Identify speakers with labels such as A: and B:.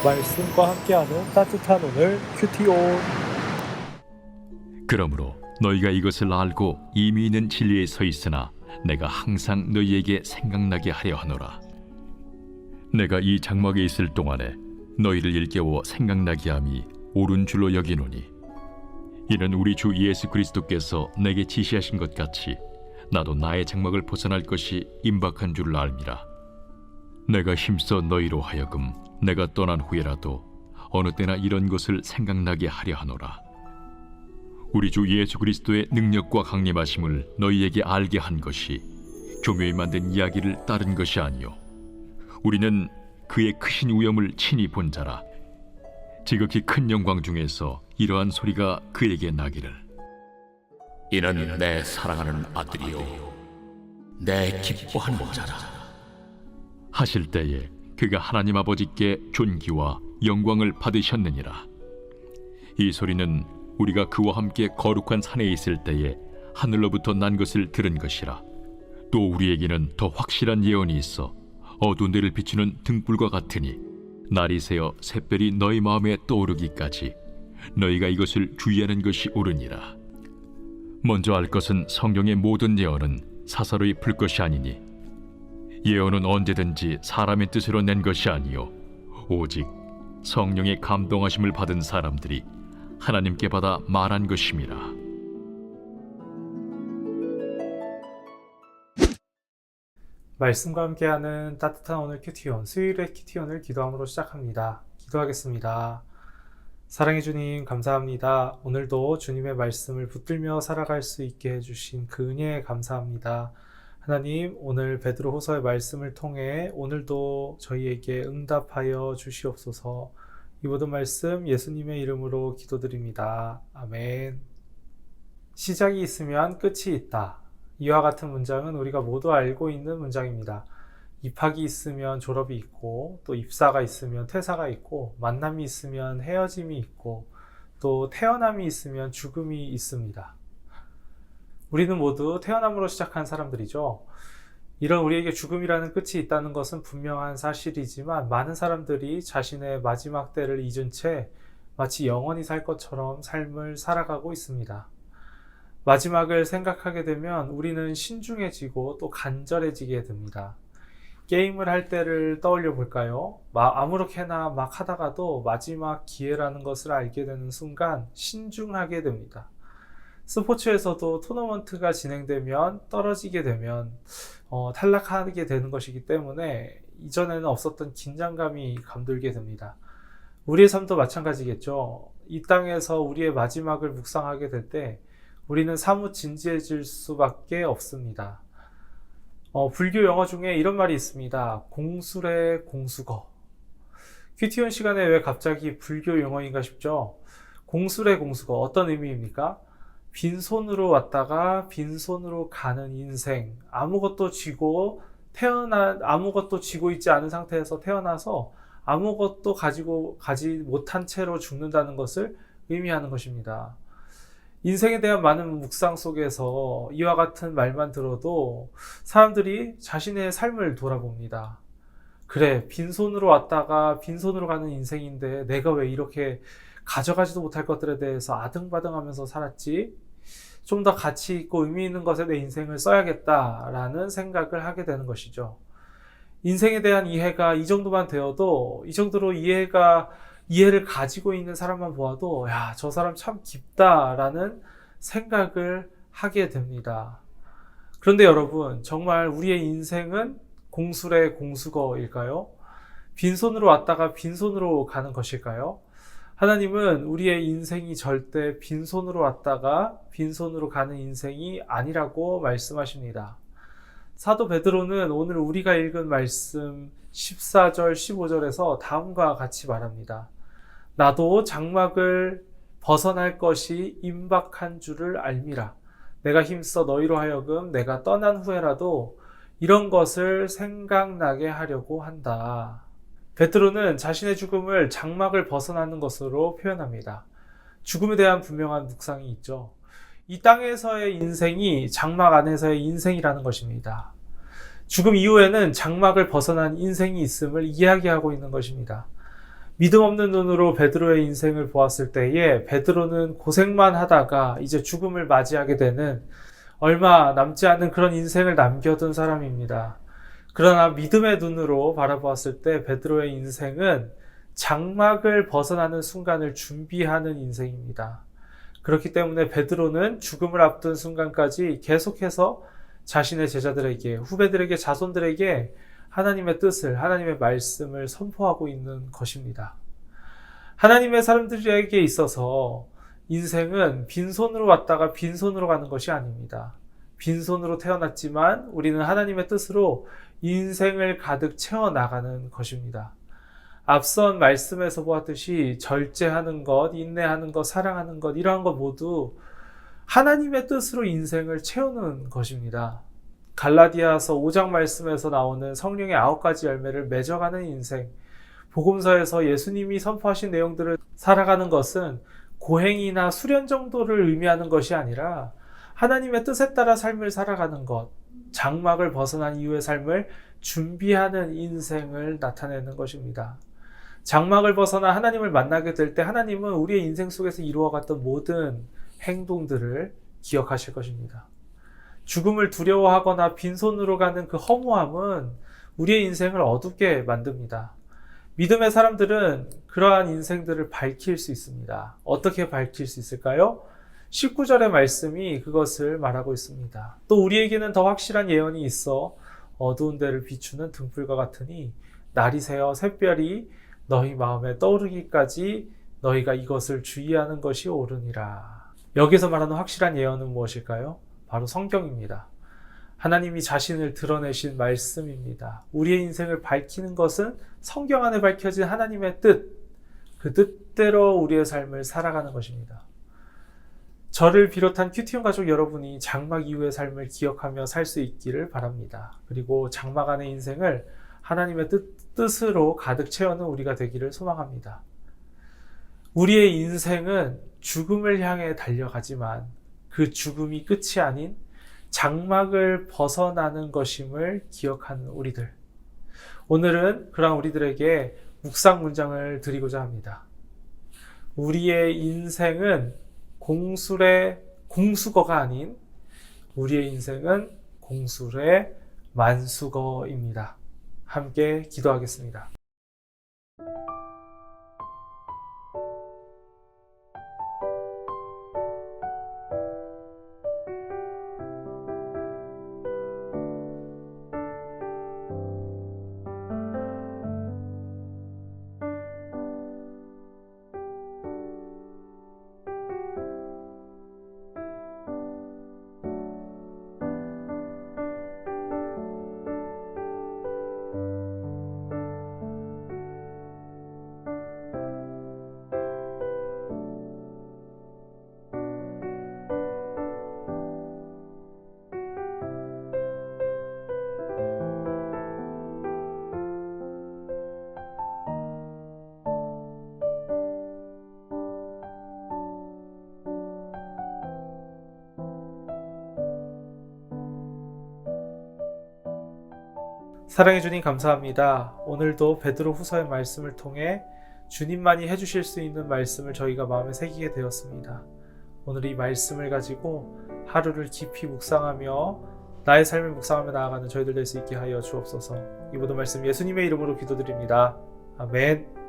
A: 말씀과 함께하는 따뜻한 오늘 큐티온.
B: 그러므로 너희가 이것을 알고 이미 있는 진리에 서 있으나 내가 항상 너희에게 생각나게 하려 하노라. 내가 이 장막에 있을 동안에 너희를 일깨워 생각나게 함이 옳은 줄로 여기노니 이는 우리 주 예수 그리스도께서 내게 지시하신 것 같이 나도 나의 장막을 벗어날 것이 임박한 줄을 알미라. 내가 힘써 너희로 하여금 내가 떠난 후에라도 어느 때나 이런 것을 생각나게 하려 하노라. 우리 주 예수 그리스도의 능력과 강림하심을 너희에게 알게 한 것이 교묘히 만든 이야기를 따른 것이 아니요 우리는 그의 크신 위엄을 친히 본 자라. 지극히 큰 영광 중에서 이러한 소리가 그에게 나기를,
C: 이는 내 사랑하는 아들이요 내 기뻐하는 자라
B: 하실 때에 그가 하나님 아버지께 존귀와 영광을 받으셨느니라. 이 소리는 우리가 그와 함께 거룩한 산에 있을 때에 하늘로부터 난 것을 들은 것이라. 또 우리에게는 더 확실한 예언이 있어 어두운 데를 비추는 등불과 같으니 날이 새어 샛별이 너희 마음에 떠오르기까지 너희가 이것을 주의하는 것이 옳으니라. 먼저 알 것은 성경의 모든 예언은 사사로이 풀 것이 아니니 예언은 언제든지 사람의 뜻으로 낸 것이 아니요 오직 성령의 감동하심을 받은 사람들이 하나님께 받아 말한 것임이라.
A: 말씀과 함께하는 따뜻한 오늘 큐티온, 수요일의 큐티온을 기도함으로 시작합니다. 기도하겠습니다. 사랑해 주님, 감사합니다. 오늘도 주님의 말씀을 붙들며 살아갈 수 있게 해주신 그 은혜에 감사합니다. 하나님, 오늘 베드로후서의 말씀을 통해 오늘도 저희에게 응답하여 주시옵소서. 이 모든 말씀 예수님의 이름으로 기도드립니다. 아멘. 시작이 있으면 끝이 있다. 이와 같은 문장은 우리가 모두 알고 있는 문장입니다. 입학이 있으면 졸업이 있고, 또 입사가 있으면 퇴사가 있고, 만남이 있으면 헤어짐이 있고, 또 태어남이 있으면 죽음이 있습니다. 우리는 모두 태어남으로 시작한 사람들이죠. 이런 우리에게 죽음이라는 끝이 있다는 것은 분명한 사실이지만 많은 사람들이 자신의 마지막 때를 잊은 채 마치 영원히 살 것처럼 삶을 살아가고 있습니다. 마지막을 생각하게 되면 우리는 신중해지고 또 간절해지게 됩니다. 게임을 할 때를 떠올려 볼까요? 아무렇게나 막 하다가도 마지막 기회라는 것을 알게 되는 순간 신중하게 됩니다. 스포츠에서도 토너먼트가 진행되면 떨어지게 되면 탈락하게 되는 것이기 때문에 이전에는 없었던 긴장감이 감돌게 됩니다. 우리의 삶도 마찬가지겠죠. 이 땅에서 우리의 마지막을 묵상하게 될 때 우리는 사뭇 진지해질 수밖에 없습니다. 불교 영어 중에 이런 말이 있습니다. 공술의 공수거. 큐티온 시간에 왜 갑자기 불교 영어인가 싶죠? 공술의 공수거, 어떤 의미입니까? 빈손으로 왔다가 빈손으로 가는 인생, 아무것도 쥐고 있지 않은 상태에서 태어나서 아무것도 가지 못한 채로 죽는다는 것을 의미하는 것입니다. 인생에 대한 많은 묵상 속에서 이와 같은 말만 들어도 사람들이 자신의 삶을 돌아봅니다. 그래, 빈손으로 왔다가 빈손으로 가는 인생인데 내가 왜 이렇게 가져가지도 못할 것들에 대해서 아등바등하면서 살았지? 좀 더 가치 있고 의미 있는 것에 내 인생을 써야겠다라는 생각을 하게 되는 것이죠. 인생에 대한 이해가 이 정도만 되어도, 이 정도로 이해를 가지고 있는 사람만 보아도 야, 저 사람 참 깊다라는 생각을 하게 됩니다. 그런데 여러분, 정말 우리의 인생은 공술의 공수거일까요? 빈손으로 왔다가 빈손으로 가는 것일까요? 하나님은 우리의 인생이 절대 빈손으로 왔다가 빈손으로 가는 인생이 아니라고 말씀하십니다. 사도 베드로는 오늘 우리가 읽은 말씀 14절, 15절에서 다음과 같이 말합니다. 나도 장막을 벗어날 것이 임박한 줄을 알미라. 내가 힘써 너희로 하여금 내가 떠난 후에라도 이런 것을 생각나게 하려고 한다. 베드로는 자신의 죽음을 장막을 벗어나는 것으로 표현합니다. 죽음에 대한 분명한 묵상이 있죠. 이 땅에서의 인생이 장막 안에서의 인생이라는 것입니다. 죽음 이후에는 장막을 벗어난 인생이 있음을 이야기하고 있는 것입니다. 믿음 없는 눈으로 베드로의 인생을 보았을 때에 베드로는 고생만 하다가 이제 죽음을 맞이하게 되는 얼마 남지 않은 그런 인생을 남겨둔 사람입니다. 그러나 믿음의 눈으로 바라보았을 때 베드로의 인생은 장막을 벗어나는 순간을 준비하는 인생입니다. 그렇기 때문에 베드로는 죽음을 앞둔 순간까지 계속해서 자신의 제자들에게, 후배들에게, 자손들에게 하나님의 뜻을, 하나님의 말씀을 선포하고 있는 것입니다. 하나님의 사람들에게 있어서 인생은 빈손으로 왔다가 빈손으로 가는 것이 아닙니다. 빈손으로 태어났지만 우리는 하나님의 뜻으로 인생을 가득 채워나가는 것입니다. 앞선 말씀에서 보았듯이 절제하는 것, 인내하는 것, 사랑하는 것, 이러한 것 모두 하나님의 뜻으로 인생을 채우는 것입니다. 갈라디아서 5장 말씀에서 나오는 성령의 9가지 열매를 맺어가는 인생, 복음서에서 예수님이 선포하신 내용들을 살아가는 것은 고행이나 수련 정도를 의미하는 것이 아니라 하나님의 뜻에 따라 삶을 살아가는 것, 장막을 벗어난 이후의 삶을 준비하는 인생을 나타내는 것입니다. 장막을 벗어나 하나님을 만나게 될 때 하나님은 우리의 인생 속에서 이루어갔던 모든 행동들을 기억하실 것입니다. 죽음을 두려워하거나 빈손으로 가는 그 허무함은 우리의 인생을 어둡게 만듭니다. 믿음의 사람들은 그러한 인생들을 밝힐 수 있습니다. 어떻게 밝힐 수 있을까요? 19절의 말씀이 그것을 말하고 있습니다. 또 우리에게는 더 확실한 예언이 있어 어두운 데를 비추는 등불과 같으니 날이 새어 샛별이 너희 마음에 떠오르기까지 너희가 이것을 주의하는 것이 옳으니라. 여기서 말하는 확실한 예언은 무엇일까요? 바로 성경입니다. 하나님이 자신을 드러내신 말씀입니다. 우리의 인생을 밝히는 것은 성경 안에 밝혀진 하나님의 뜻, 그 뜻대로 우리의 삶을 살아가는 것입니다. 저를 비롯한 큐티온 가족 여러분이 장막 이후의 삶을 기억하며 살 수 있기를 바랍니다. 그리고 장막 안의 인생을 하나님의 뜻으로 가득 채우는 우리가 되기를 소망합니다. 우리의 인생은 죽음을 향해 달려가지만 그 죽음이 끝이 아닌 장막을 벗어나는 것임을 기억하는 우리들. 오늘은 그런 우리들에게 묵상 문장을 드리고자 합니다. 우리의 인생은 공수거가 아닌 우리의 인생은 공술의 만수거입니다. 함께 기도하겠습니다. 사랑해 주님 감사합니다. 오늘도 베드로 후서의 말씀을 통해 주님만이 해주실 수 있는 말씀을 저희가 마음에 새기게 되었습니다. 오늘 이 말씀을 가지고 하루를 깊이 묵상하며 나의 삶을 묵상하며 나아가는 저희들 될 수 있게 하여 주옵소서. 이 모든 말씀 예수님의 이름으로 기도드립니다. 아멘.